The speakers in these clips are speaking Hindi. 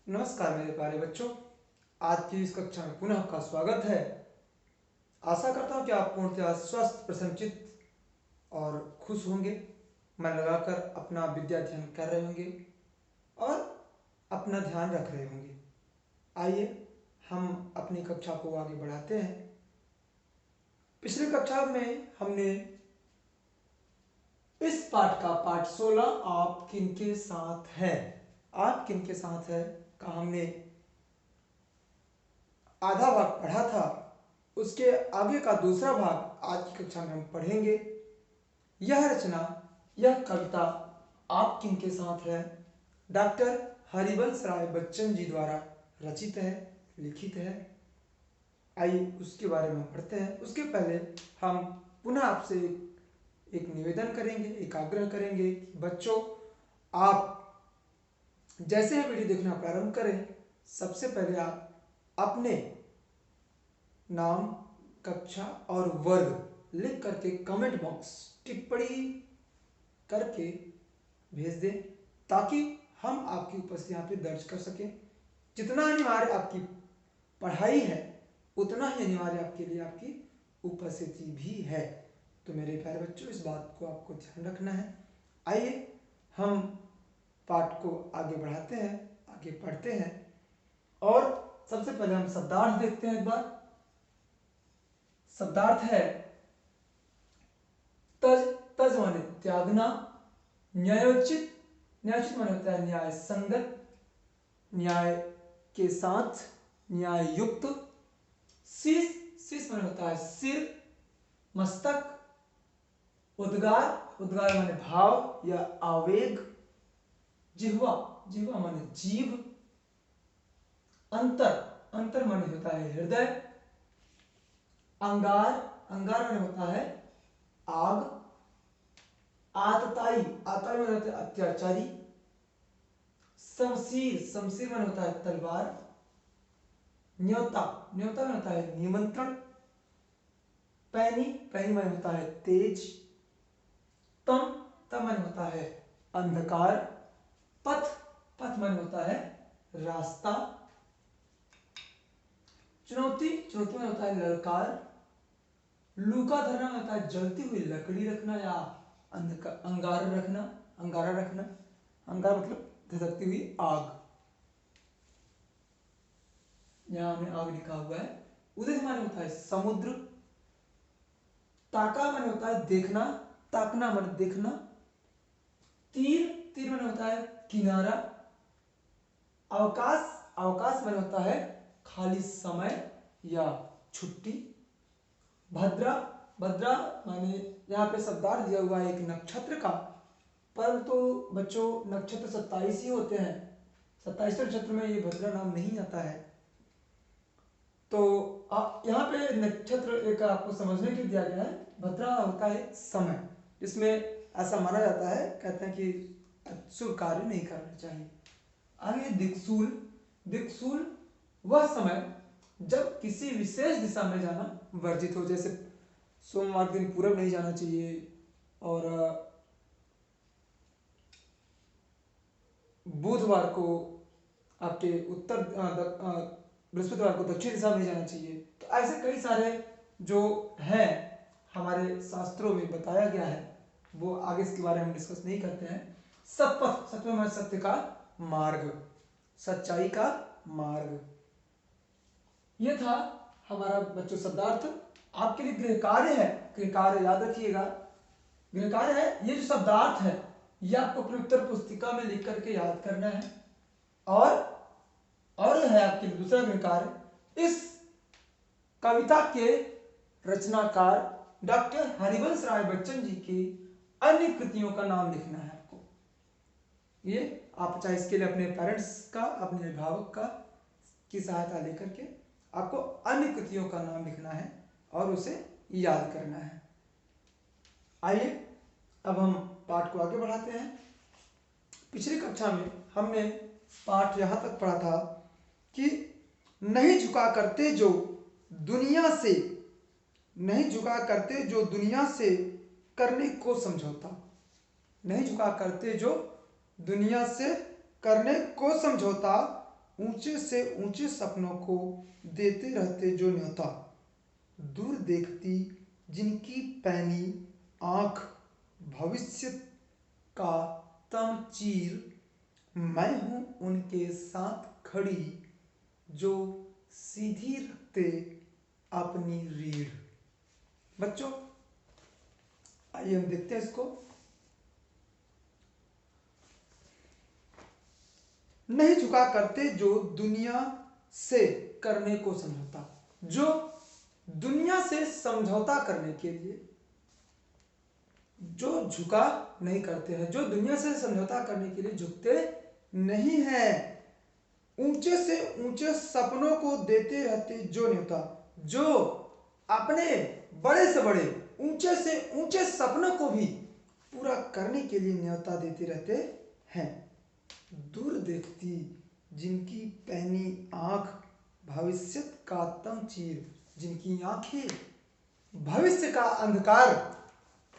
नमस्कार मेरे प्यारे बच्चों। आज की इस कक्षा में पुनः आपका स्वागत है। आशा करता हूँ कि आप पूर्णतः स्वस्थ, प्रसन्नचित्त और खुश होंगे। मन लगाकर अपना विद्या अध्ययन कर रहे होंगे और अपना ध्यान रख रहे होंगे। आइए हम अपनी कक्षा को आगे बढ़ाते हैं। पिछली कक्षा में हमने इस पाठ का पाठ 16 आप किनके साथ है, आप किनके साथ है का हमने आधा भाग पढ़ा था। उसके आगे का दूसरा भाग आज की कक्षा में हम पढ़ेंगे। यह रचना, यह कविता आप किनके साथ है डॉक्टर हरिवंश राय बच्चन जी द्वारा रचित है, लिखित है। आइए उसके बारे में पढ़ते हैं। उसके पहले हम पुनः आपसे एक निवेदन करेंगे, एक आग्रह करेंगे कि बच्चों, आप जैसे ही वीडियो देखना प्रारंभ करें, सबसे पहले आप अपने नाम, कक्षा और वर्ग लिख करके कमेंट बॉक्स टिप्पणी करके भेज दें, ताकि हम आपकी उपस्थिति यहाँ पे दर्ज कर सकें। जितना अनिवार्य आपकी पढ़ाई है उतना ही अनिवार्य आपके लिए आपकी उपस्थिति भी है। तो मेरे प्यारे बच्चों, इस बात को आपको ध्यान रखना है। आइए हम पाठ को आगे बढ़ाते हैं, आगे पढ़ते हैं। और सबसे पहले हम शब्दार्थ देखते हैं एक बार। शब्दार्थ है तज, तज माने त्यागना, न्यायोचित, न्यायोचित माने होता है न्याय संगत, न्याय के साथ, न्याय युक्त। शीश, शीश माने होता है सिर, मस्तक। उद्गार, उद्गार माने भाव या आवेग। जिह्वा, जिह्वा माने जीभ। अंतर, अंतर माने होता है हृदय। अंगार, अंगार माने होता है आग। आतताई, आतताई माने होता है अत्याचारी। शमशीर, शमशीर माने होता है तलवार। न्योता, न्योता माने होता है निमंत्रण। पैनी, पैनी माने होता है तेज। तम, तम माने होता है अंधकार। पथ, पथ माने होता है रास्ता। चुनौती, चुनौती माने होता है ललकार। लूका धरना होता है जलती हुई लकड़ी रखना या अंगार रखना, अंगारा रखना। अंगार मतलब धधकती हुई आग। यहां हमने आग लिखा हुआ है। उदय माने होता है समुद्र। ताका माने होता है देखना, ताकना माने देखना। तीर, तीर माने होता है किनारा। अवकाश, अवकाश माने होता है खाली समय या छुट्टी। भद्रा, भद्रा माने यहाँ पे शब्दार्थ दिया हुआ है एक नक्षत्र का, परंतु बच्चों नक्षत्र 27 ही होते हैं। 27वें नक्षत्र में ये भद्रा नाम नहीं आता है। तो यहाँ पे नक्षत्र एक आपको समझने के लिए दिया गया है। भद्रा होता है समय, जिसमें ऐसा माना जाता है, कहते हैं कि शुभ कार्य नहीं करना चाहिए। आगे दिक्सूल, दिक्सूल वह समय जब किसी विशेष दिशा में जाना वर्जित हो। जैसे सोमवार दिन पूरब नहीं जाना चाहिए और बुधवार को आपके उत्तर, बृहस्पतिवार को दक्षिण दिशा में जाना चाहिए। तो ऐसे कई सारे जो हैं हमारे शास्त्रों में बताया गया है, वो आगे इसके बारे में हम डिस्कस नहीं करते हैं। सतपथ, सत्य में सत्य का मार्ग, सच्चाई का मार्ग। ये था हमारा बच्चों शब्दार्थ। आपके लिए गृह कार्य है, गृह कार्य याद रखिएगा। गृह कार्य है, ये जो शब्दार्थ है ये आपको अपनी उत्तर पुस्तिका में लिख करके याद करना है। और है आपके लिए दूसरा गृह कार्य, इस कविता के रचनाकार डॉक्टर हरिवंश राय बच्चन जी की अन्य कृतियों का नाम लिखना है आपको। ये आप चाहे इसके लिए अपने पेरेंट्स का, अपने अभिभावक का की सहायता लेकर के आपको अन्य कृतियों का नाम लिखना है और उसे याद करना है। आइए अब हम पाठ को आगे बढ़ाते हैं। पिछली कक्षा में हमने पाठ यहां तक पढ़ा था कि नहीं झुका करते जो दुनिया से, नहीं झुका करते जो दुनिया से करने को समझौता, नहीं झुका करते जो दुनिया से करने को समझौता, ऊंचे से ऊंचे सपनों को देते रहते जो न्योता, दूर देखती जिनकी पैनी आंख भविष्य का तम चीर, मैं हूं उनके साथ खड़ी जो सीधी रखते अपनी रीढ़। बच्चों, आइए हम देखते हैं इसको। नहीं झुका करते जो दुनिया से करने को समझौता, जो दुनिया से समझौता करने के लिए, जो झुका नहीं करते हैं, जो दुनिया से समझौता करने के लिए झुकते नहीं हैं। ऊंचे से ऊंचे सपनों को देते रहते जो न्योता, जो अपने बड़े से बड़े ऊंचे से ऊंचे सपनों को भी पूरा करने के लिए न्योता देते रहते हैं। दूर देखती जिनकी पैनी आंख भविष्य का तम चीर, जिनकी आंखें भविष्य का अंधकार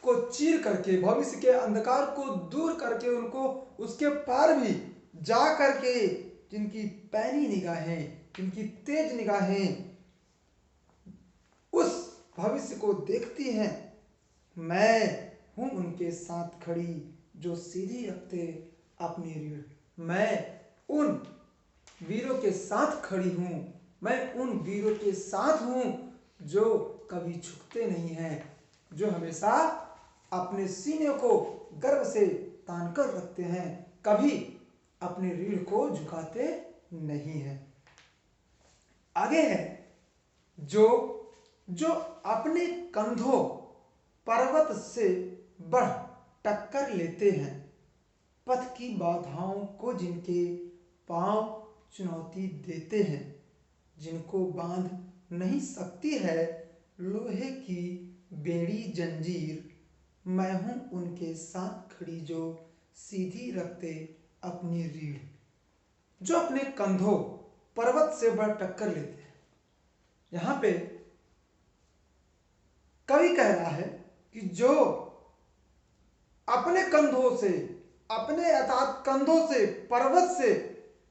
को चीर करके, भविष्य के अंधकार को दूर करके, उनको उसके पार भी जा करके, जिनकी पैनी निगाहें, जिनकी तेज निगाहें उस भविष्य को देखती हैं, मैं हूं उनके साथ खड़ी जो सीधी रखते अपनी रीढ़। मैं उन वीरों के साथ खड़ी हूं, मैं उन वीरों के साथ हूं जो कभी झुकते नहीं हैं, जो हमेशा अपने सीने को गर्व से तान कर रखते हैं, कभी अपने रीढ़ को झुकाते नहीं हैं। आगे है जो अपने कंधों पर्वत से बढ़ टक्कर लेते हैं, पथ की बाधाओं को जिनके पांव चुनौती देते हैं, जिनको बांध नहीं सकती है लोहे की बेड़ी जंजीर, मैं हूं उनके साथ खड़ी जो सीधी रखते अपनी रीढ़। जो अपने कंधों पर्वत से बढ़ टक्कर लेते हैं, यहां पे कवि कह रहा है कि जो अपने कंधों से, अपने अर्थात कंधों से पर्वत से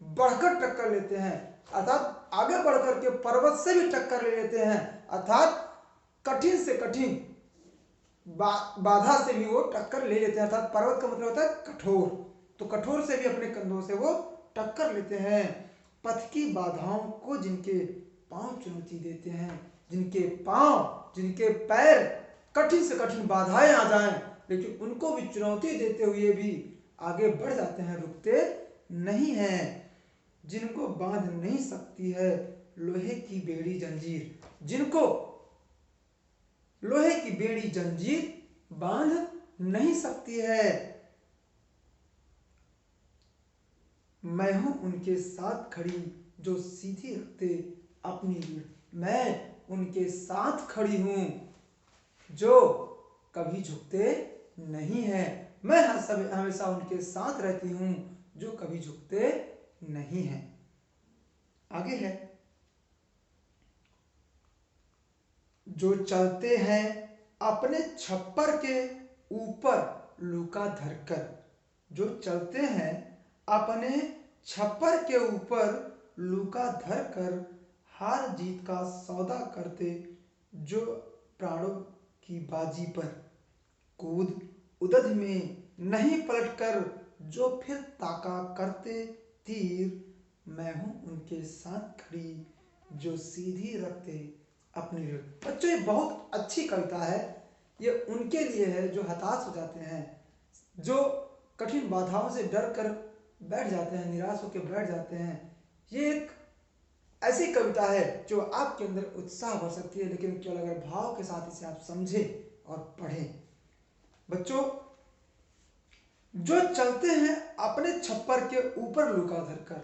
बढ़कर टक्कर लेते हैं, अर्थात आगे बढ़कर के पर्वत से भी टक्कर ले लेते हैं, अर्थात कठिन से कठिन बाधा से भी वो टक्कर ले लेते हैं। अर्थात पर्वत का मतलब होता है कठोर, तो कठोर से भी अपने कंधों से वो टक्कर लेते हैं। पथ की बाधाओं को जिनके पांव चुनौती देते हैं, जिनके पांव, जिनके पैर कठिन से कठिन बाधाएं आ जाएं, लेकिन उनको भी चुनौती देते हुए भी आगे बढ़ जाते हैं, रुकते नहीं हैं। जिनको बांध नहीं सकती है लोहे की बेड़ी जंजीर, जिनको लोहे की बेड़ी जंजीर बांध नहीं सकती है, मैं हूं उनके साथ खड़ी जो सीधी रखते अपनी रीढ़। मैं उनके साथ खड़ी हूं जो कभी झुकते नहीं है, मैं हमेशा उनके साथ रहती हूं जो कभी झुकते नहीं है। आगे है जो चलते हैं अपने छप्पर के ऊपर लुका धरकर, जो चलते हैं अपने छप्पर के ऊपर लुका धरकर, हार जीत का सौदा करते जो प्राणों की बाजी पर, कूद उदध में नहीं पलटकर जो फिर ताका करते तीर, मैं हूं उनके साथ खड़ी जो सीधी रखते अपनी रीढ़। बच्चों, ये बहुत अच्छी कविता है। ये उनके लिए है जो हताश हो जाते हैं, जो कठिन बाधाओं से डर कर बैठ जाते हैं, निराश होकर बैठ जाते हैं। ये एक ऐसी कविता है जो आपके अंदर उत्साह भर सकती है, लेकिन केवल अगर भाव के साथ इसे आप समझें और पढ़ें। बच्चों, जो चलते हैं अपने छप्पर के ऊपर लुका धरकर,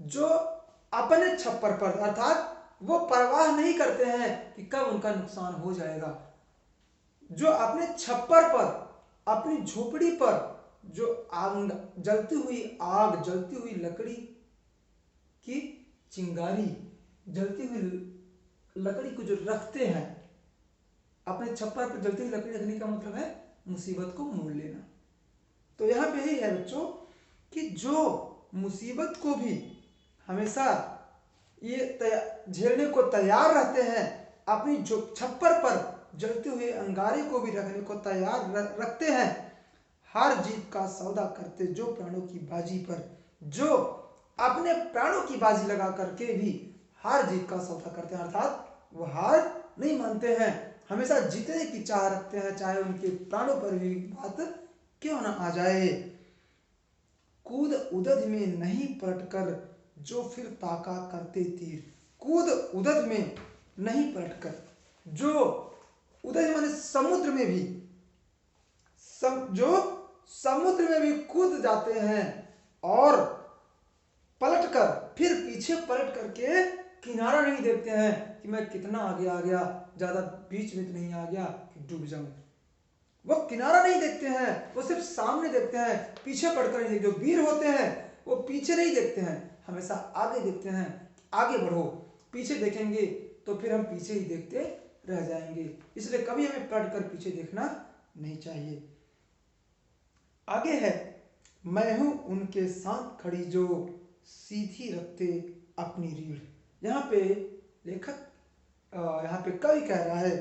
जो अपने छप्पर पर, अर्थात वो परवाह नहीं करते हैं कि कब उनका नुकसान हो जाएगा, जो अपने छप्पर पर, अपनी झोपड़ी पर जो आग, जलती हुई आग, जलती हुई लकड़ी की चिंगारी, जलती हुई लकड़ी को जो रखते हैं, अपने छप्पर पर जलती हुई लकड़ी रखने का मतलब है मुसीबत को मोल लेना। तो यहां पे यही है बच्चों कि जो मुसीबत को भी हमेशा ये झेलने को तैयार रहते हैं, अपनी जो छप्पर पर जलते हुए अंगारे को भी रखने को तैयार रखते हैं। हार जीत का सौदा करते जो प्राणों की बाजी पर, जो अपने प्राणों की बाजी लगा करके भी हार जीत का सौदा करते हैं, अर्थात वो हार नहीं मानते हैं, हमेशा जीतने की चाह रखते हैं, चाहे उनके प्राणों पर भी बात क्यों ना आ जाए। कूद उदद में नहीं पलटकर जो फिर ताका करते तीर, कूद उदद में नहीं पलटकर, जो उदद माने समुद्र में भी, जो समुद्र में भी कूद जाते हैं और पलटकर फिर पीछे पलट करके किनारा नहीं देखते हैं कि मैं कितना आगे आ गया, ज्यादा बीच में तो नहीं आ गया कि डूब जाऊं। वो किनारा नहीं देखते हैं, वो सिर्फ सामने देखते हैं, पीछे पड़कर नहीं देखते। जो वीर होते हैं वो पीछे नहीं देखते हैं, हमेशा आगे देखते हैं, आगे बढ़ो। पीछे देखेंगे तो फिर हम पीछे ही देखते रह जाएंगे, इसलिए कभी हमें पलट कर पीछे देखना नहीं चाहिए। आगे है, मैं हूं उनके साथ खड़ी जो सीधी रखते अपनी रीढ़। यहाँ पे लेखक यहाँ पे कवि कह रहा है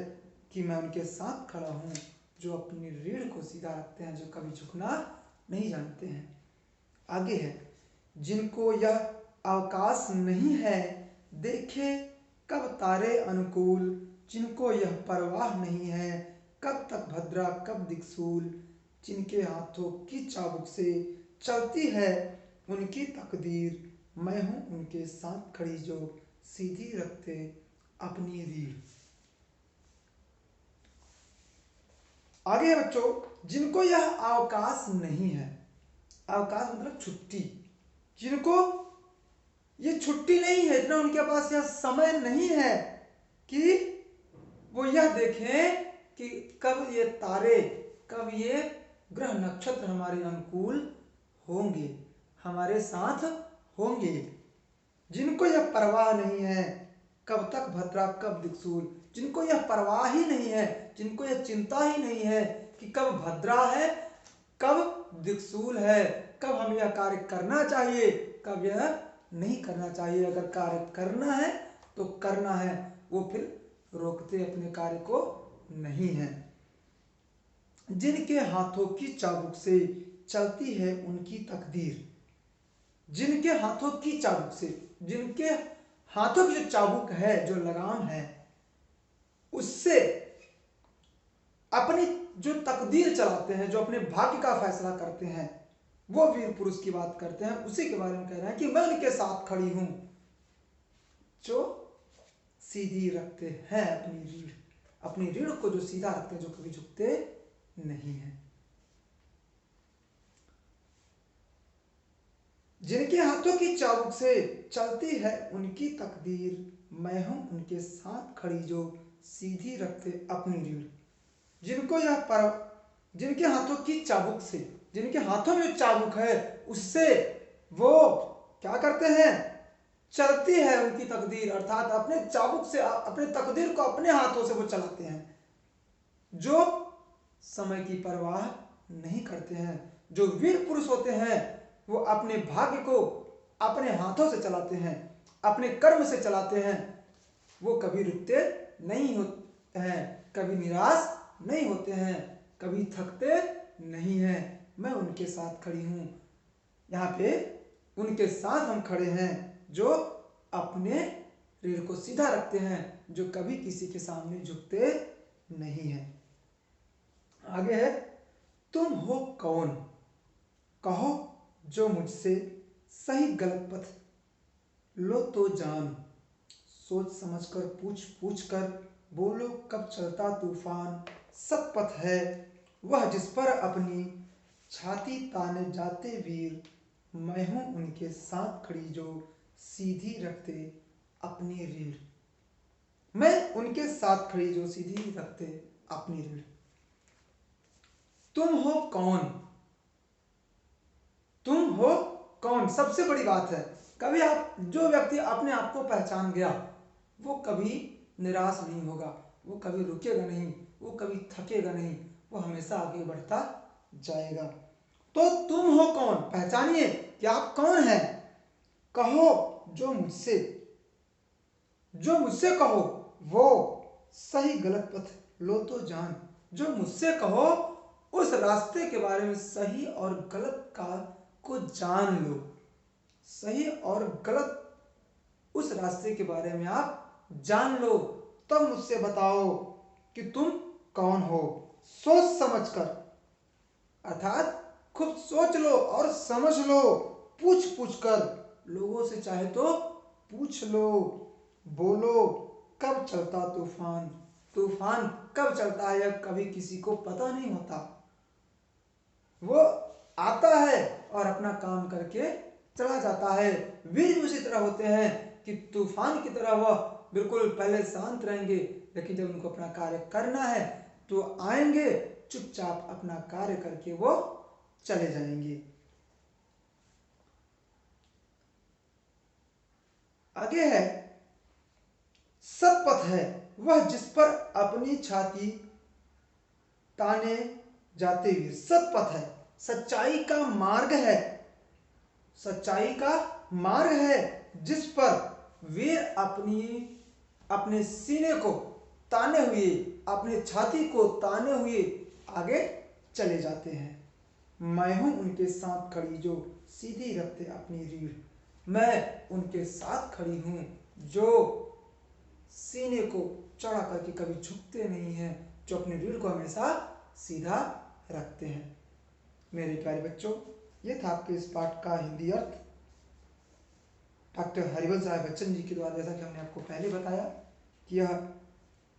कि मैं उनके साथ खड़ा हूं जो अपनी रीढ़ को सीधा रखते हैं, जो कभी झुकना नहीं जानते हैं। आगे है, जिनको यह अवकाश नहीं है देखे कब तारे अनुकूल, जिनको यह परवाह नहीं है कब तक भद्रा कब दिक्सूल, जिनके हाथों की चाबुक से चलती है उनकी तकदीर, मैं हूं उनके साथ खड़ी जो सीधी रखते अपनी रीढ़। आगे है बच्चों, जिनको यह अवकाश नहीं है, अवकाश मतलब छुट्टी, जिनको ये छुट्टी नहीं है, इतना उनके पास यह समय नहीं है कि वो यह देखें कि कब ये तारे, कब ये ग्रह नक्षत्र हमारे अनुकूल होंगे, हमारे साथ होंगे। जिनको यह परवाह नहीं है कब तक भद्रा कब दिक्सूल, जिनको यह परवाह ही नहीं है, जिनको यह चिंता ही नहीं है कि कब भद्रा है कब दिक्सूल है, कब हमें यह कार्य करना चाहिए कब यह नहीं करना चाहिए। अगर कार्य करना है तो करना है, वो फिर रोकते अपने कार्य को नहीं है। जिनके हाथों की चाबुक से चलती है उनकी तकदीर, जिनके हाथों की चाबुक से, जिनके हाथों की जो चाबुक है, जो लगाम है, उससे अपनी जो तकदीर चलाते हैं, जो अपने भाग्य का फैसला करते हैं, वो वीर पुरुष की बात करते हैं। उसी के बारे में कह रहे हैं कि मैं उनके साथ खड़ी हूं जो सीधी रखते हैं अपनी रीढ़, अपनी रीढ़ को जो सीधा रखते हैं, जो कभी झुकते नहीं है। जिनके हाथों की चाबुक से चलती है उनकी तकदीर, मैं हूं उनके साथ खड़ी जो सीधी रखते अपनी रीढ़। जिनको यह पर, जिनके हाथों की चाबुक से, जिनके हाथों में चाबुक है उससे वो क्या करते हैं, चलती है उनकी तकदीर, अर्थात अपने चाबुक से अपने तकदीर को अपने हाथों से वो चलाते हैं। जो समय की परवाह नहीं करते हैं, जो वीर पुरुष होते हैं वो अपने भाग्य को अपने हाथों से चलाते हैं, अपने कर्म से चलाते हैं, वो कभी रुकते नहीं होते हैं, कभी निराश नहीं होते हैं, कभी थकते नहीं हैं। मैं उनके साथ खड़ी हूं, यहाँ पे उनके साथ हम खड़े हैं जो अपने रीढ़ को सीधा रखते हैं, जो कभी किसी के सामने झुकते नहीं हैं। आगे है, तुम हो कौन कहो जो मुझसे सही गलत पथ लो तो जान, सोच समझकर पूछ पूछ कर बोलो कब चलता तूफान, सतपथ है वह जिस पर अपनी छाती ताने जाते वीर, मैं हूं उनके साथ खड़ी जो सीधी रखते अपनी रीढ़। मैं उनके साथ खड़ी जो सीधी रखते अपनी रीढ़। तुम हो कौन, तुम हो कौन, सबसे बड़ी बात है। कभी आप, जो व्यक्ति अपने आप को पहचान गया वो कभी निराश नहीं होगा, वो कभी रुकेगा नहीं, वो कभी थकेगा नहीं, वो हमेशा आगे बढ़ता जाएगा। तो तुम हो कौन, पहचानिए कि आप कौन हैं। कहो जो मुझसे कहो वो सही गलत पथ लो तो जान। जो मुझसे कहो उस रास्ते के बारे में सही और गलत का को जान लो। सही और गलत उस रास्ते के बारे में आप जान लो, तब मुझसे बताओ कि तुम कौन हो। सोच समझ कर, अर्थात खुद सोच लो और समझ लो। पूछ पूछ कर, लोगों से चाहे तो पूछ लो। बोलो कब चलता तूफान, तूफान कब चलता है यह कभी किसी को पता नहीं होता। वो आता है और अपना काम करके चला जाता है। वीर भी उसी तरह होते हैं कि तूफान की तरह वह बिल्कुल पहले शांत रहेंगे, लेकिन जब उनको अपना कार्य करना है तो आएंगे, चुपचाप अपना कार्य करके वो चले जाएंगे। आगे है, सत्पथ है वह जिस पर अपनी छाती ताने जाते हुए। सत्पथ है, सच्चाई का मार्ग है, सच्चाई का मार्ग है जिस पर वे अपने सीने को ताने हुए, अपने छाती को ताने हुए आगे चले जाते हैं। मैं हूं उनके साथ खड़ी जो सीधी रखते अपनी रीढ़। मैं उनके साथ खड़ी हूं जो सीने को चढ़ा करके कभी झुकते नहीं हैं, जो अपनी रीढ़ को हमेशा सीधा रखते हैं। मेरे प्यारे बच्चों, ये था आपके इस पाठ का हिंदी अर्थ डॉक्टर हरिवंश राय बच्चन जी के द्वारा। जैसा कि हमने आपको पहले बताया कि यह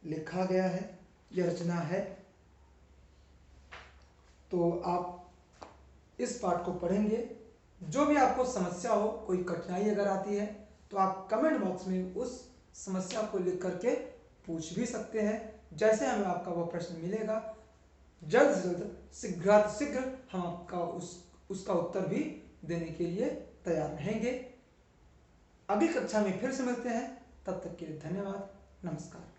लिखा गया है, यह रचना है। तो आप इस पाठ को पढ़ेंगे, जो भी आपको समस्या हो, कोई कठिनाई अगर आती है तो आप कमेंट बॉक्स में उस समस्या को लिख करके पूछ भी सकते हैं। जैसे हमें आपका वह प्रश्न मिलेगा, जल्द से जल्द शीघ्र हम आपका उसका उत्तर भी देने के लिए तैयार रहेंगे। अगली कक्षा में फिर से मिलते हैं, तब तक के लिए धन्यवाद, नमस्कार।